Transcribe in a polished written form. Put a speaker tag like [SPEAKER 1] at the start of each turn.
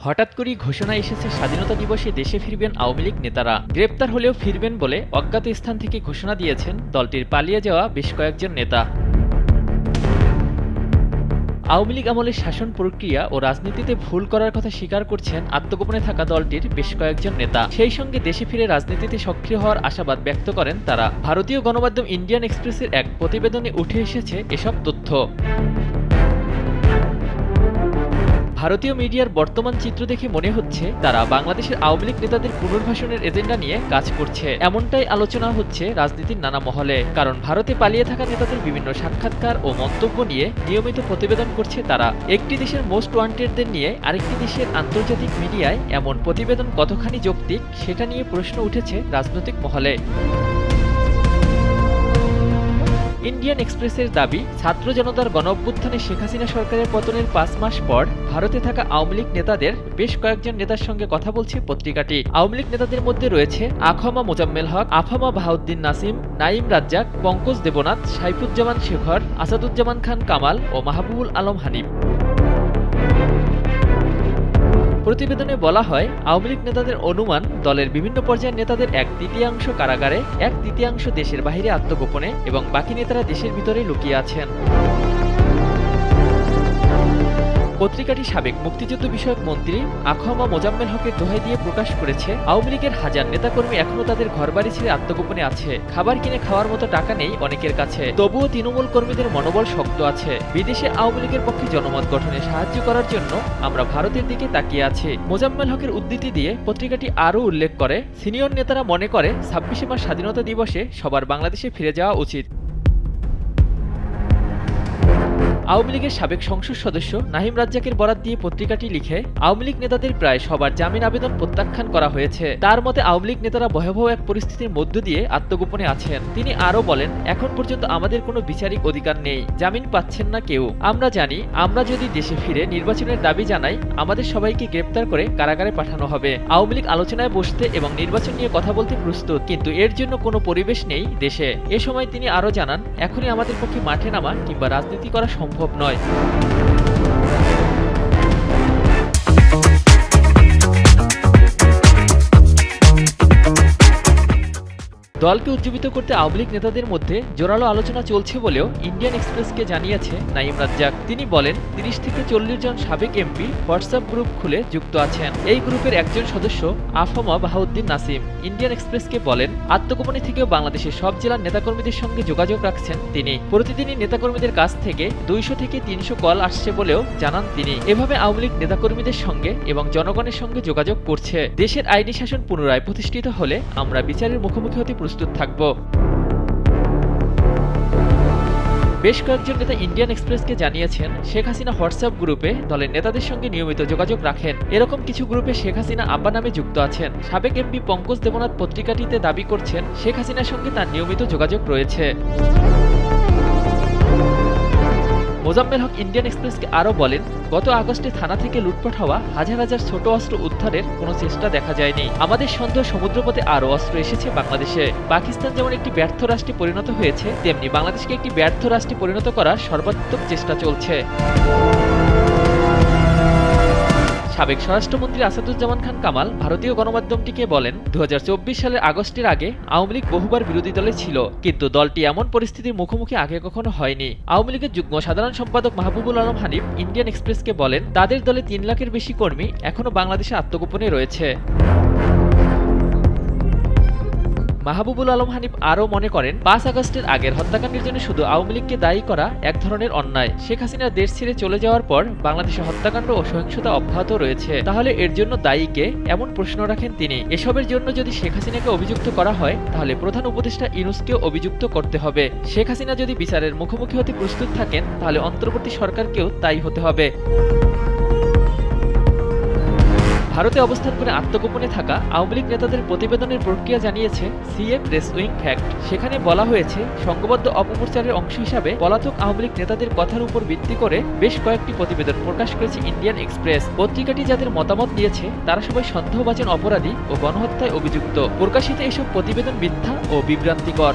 [SPEAKER 1] হঠাৎ করেই ঘোষণা এসেছে স্বাধীনতা দিবসে দেশে ফিরবেন আওয়ামী লীগ নেতারা। গ্রেপ্তার হলেও ফিরবেন বলে অজ্ঞাত স্থান থেকে ঘোষণা দিয়েছেন দলটির পালিয়ে যাওয়া বেশ কয়েকজন নেতা। আওয়ামী লীগ আমলের শাসন প্রক্রিয়া ও রাজনীতিতে ভুল করার কথা স্বীকার করছেন আত্মগোপনে থাকা দলটির বেশ কয়েকজন নেতা। সেই সঙ্গে দেশে ফিরে রাজনীতিতে সক্রিয় হওয়ার আশাবাদ ব্যক্ত করেন তারা। ভারতীয় গণমাধ্যম ইন্ডিয়ান এক্সপ্রেসের এক প্রতিবেদনে উঠে এসেছে এসব তথ্য। ভারতীয় মিডিয়ার বর্তমান চিত্র দেখে মনে হচ্ছে তারা বাংলাদেশের আওয়ামী লীগ নেতাদের পুনর্বাসনের এজেন্ডা নিয়ে কাজ করছে, এমনটাই আলোচনা হচ্ছে রাজনীতির নানা মহলে। কারণ ভারতে পালিয়ে থাকা নেতাদের বিভিন্ন সাক্ষাৎকার ও মন্তব্য নিয়ে নিয়মিত প্রতিবেদন করছে তারা। একটি দেশের মোস্ট ওয়ান্টেডদের নিয়ে আরেকটি দেশের আন্তর্জাতিক মিডিয়ায় এমন প্রতিবেদন কতখানি যৌক্তিক সেটা নিয়ে প্রশ্ন উঠেছে রাজনৈতিক মহলে। ইন্ডিয়ান এক্সপ্রেসের দাবি, ছাত্র জনতার গণঅভ্যুত্থানে শেখ হাসিনা সরকারের পতনের ৫ মাস পর ভারতে থাকা আওয়ামী লীগ নেতাদের বেশ কয়েকজন নেতার সঙ্গে কথা বলছে পত্রিকাটি। আওয়ামী লীগ নেতাদের মধ্যে রয়েছে আখমা মোজাম্মেল হক, আফামা বাহাউদ্দিন নাসিম, নাঈম রাজ্জাক, পঙ্কজ দেবনাথ, সাইফুজ্জামান শেখর, আসাদুজ্জামান খান কামাল ও মাহবুবুল আলম হানিফ। প্রতিবেদনে বলা হয়, আওয়ামী লীগ নেতাদের অনুমান, দলের বিভিন্ন পর্যায়ের নেতাদের 1/3 কারাগারে, 1/3 দেশের বাইরে আত্মগোপনে এবং বাকি নেতারা দেশের ভিতরে লুকিয়ে আছেন। পত্রিকাটি সাবেক মুক্তিযুদ্ধ বিষয়ক মন্ত্রী আখমা মোজাম্মেল হকের দোহাই দিয়ে প্রকাশ করেছে, আওয়ামী লীগের হাজার নেতাকর্মী এখনো তাদের ঘরবাড়ি ছেড়ে আত্মগোপনে আছে। খাবার কিনে খাওয়ার মতো টাকা নেই অনেকের কাছে, তবুও তৃণমূল কর্মীদের মনোবল শক্ত আছে। বিদেশে আওয়ামী লীগের পক্ষে জনমত গঠনে সাহায্য করার জন্য আমরা ভারতের দিকে তাকিয়ে আছি। মোজাম্মেল হকের উদ্ধৃতি দিয়ে পত্রিকাটি আরও উল্লেখ করে, সিনিয়র নেতারা মনে করে ২৬শে মার্চ স্বাধীনতা দিবসে সবার বাংলাদেশে ফিরে যাওয়া উচিত। আওয়ামী লীগের সাবেক সংসদ সদস্য নাঈম রাজ্জাকের বরাত দিয়ে পত্রিকাটি লিখে, আওয়ামী লীগ নেতাদের প্রায় সবার জামিন আবেদন প্রত্যাখ্যান করা হয়েছে। তার মতে আওয়ামী লীগ নেতারা ভয়াবহ এক পরিস্থিতির মধ্য দিয়ে আত্মগোপনে আছেন। তিনি আরও বলেন, এখন পর্যন্ত আমাদের কোনো বিচারিক অধিকার নেই, জামিন পাচ্ছেন না কেউ। আমরা জানি আমরা যদি দেশে ফিরে নির্বাচনের দাবি জানাই, আমাদের সবাইকে গ্রেপ্তার করে কারাগারে পাঠানো হবে। আওয়ামী লীগ আলোচনায় বসতে এবং নির্বাচন নিয়ে কথা বলতে প্রস্তুত, কিন্তু এর জন্য কোনো পরিবেশ নেই দেশে। এ সময় তিনি আরও জানান, এখনই আমাদের পক্ষে মাঠে নামা কিংবা রাজনীতি করা সম্ভব নয়। দলকে উজ্জীবিত করতে আওয়ামী লীগ নেতাদের মধ্যে জোরালো আলোচনা চলছে বলেও ইন্ডিয়ান এক্সপ্রেসকে জানিয়েছে নাঈম রাজ্জাক। তিনি বলেন, ৩০ থেকে ৪০ জন সাবেক এমপি হোয়াটসঅ্যাপ গ্রুপ খুলে যুক্ত আছেন। এই গ্রুপের একজন সদস্য আফামা বাহাউদ্দিন নাসিম ইন্ডিয়ান এক্সপ্রেসকে বলেন, আত্মগোপনে থেকেও বাংলাদেশের সব জেলার নেতাকর্মীদের সঙ্গে যোগাযোগ রাখছেন তিনি। প্রতিদিনই নেতাকর্মীদের কাছ থেকে ২০০ থেকে ৩০০ কল আসছে বলেও জানান তিনি। এভাবে আওয়ামী লীগ নেতাকর্মীদের সঙ্গে এবং জনগণের সঙ্গে যোগাযোগ করছে। দেশের আইনি শাসন পুনরায় প্রতিষ্ঠিত হলে আমরা বিচারের মুখোমুখি হতে প্রস্তুত থাকব। বেশ কয়েকজন নেতা ইন্ডিয়ান এক্সপ্রেসকে জানিয়েছেন, শেখ হাসিনা হোয়াটসঅ্যাপ গ্রুপে দলের নেতাদের সঙ্গে নিয়মিত যোগাযোগ রাখেন। এরকম কিছু গ্রুপে শেখ হাসিনা আব্বা নামে যুক্ত আছেন। সাবেক এমপি পঙ্কজ দেবনাথ পত্রিকাটিতে দাবি করছেন, শেখ হাসিনার সঙ্গে তার নিয়মিত যোগাযোগ রয়েছে। মোজাম্মেল হক ইন্ডিয়ান এক্সপ্রেসকে আরও বলেন, গত আগস্টে থানা থেকে লুটপাট হওয়া হাজার হাজার ছোট অস্ত্র উদ্ধারের কোনো চেষ্টা দেখা যায়নি। আমাদের সন্দেহ সমুদ্রপথে আরও অস্ত্র এসেছে বাংলাদেশে। পাকিস্তান যেমন একটি ব্যর্থ রাষ্ট্রে পরিণত হয়েছে, তেমনি বাংলাদেশকে একটি ব্যর্থ রাষ্ট্রে পরিণত করার সর্বাত্মক চেষ্টা চলছে। সাবেক স্বরাষ্ট্রমন্ত্রী আসাদুজ্জামান খান কামাল ভারতীয় গণমাধ্যমটিকে বলেন, ২০২৪ সালের আগস্টের আগে আওয়ামী লীগ বহুবার বিরোধী দলে ছিল, কিন্তু দলটি এমন পরিস্থিতির মুখোমুখি আগে কখনো হয়নি। আওয়ামী লীগের যুগ্ম সাধারণ সম্পাদক মাহবুবুল আলম হানিফ ইন্ডিয়ান এক্সপ্রেসকে বলেন, তাদের দলে ৩ লাখের বেশি কর্মী এখনো বাংলাদেশে আত্মগোপনে রয়েছে। মাহবুবুল আলম হানিফ আরও মনে করেন, ৫ আগস্টের আগের হত্যাকাণ্ডের জন্য শুধু আওয়ামী লীগকে দায়ী করা এক ধরনের অন্যায়। শেখ হাসিনার দেশ ছেড়ে চলে যাওয়ার পর বাংলাদেশে হত্যাকাণ্ড ও সহিংসতা অব্যাহত রয়েছে। তাহলে এর জন্য দায়ী কে, এমন প্রশ্ন রাখেন তিনি। এসবের জন্য যদি শেখ হাসিনাকে অভিযুক্ত করা হয়, তাহলে প্রধান উপদেষ্টা ইউনূসকেও অভিযুক্ত করতে হবে। শেখ হাসিনা যদি বিচারের মুখোমুখি হতে প্রস্তুত থাকেন, তাহলে অন্তর্বর্তী সরকারকেও তাই হতে হবে। ভারতে অবস্থান করে আত্মগোপনে থাকা আওয়ামী লীগ নেতাদের প্রতিবেদনের প্রক্রিয়া জানিয়েছে সিএ প্রেস উইং ফ্যাক্ট। সেখানে বলা হয়েছে, সংঘবদ্ধ অপপ্রচারের অংশ হিসাবে পলাতক আওয়ামী লীগ নেতাদের কথার উপর ভিত্তি করে বেশ কয়েকটি প্রতিবেদন প্রকাশ করেছে ইন্ডিয়ান এক্সপ্রেস। পত্রিকাটি যাদের মতামত নিয়েছে তারা সবাই সন্দেহভাজন অপরাধী ও গণহত্যায় অভিযুক্ত। প্রকাশিত এসব প্রতিবেদন মিথ্যা ও বিভ্রান্তিকর।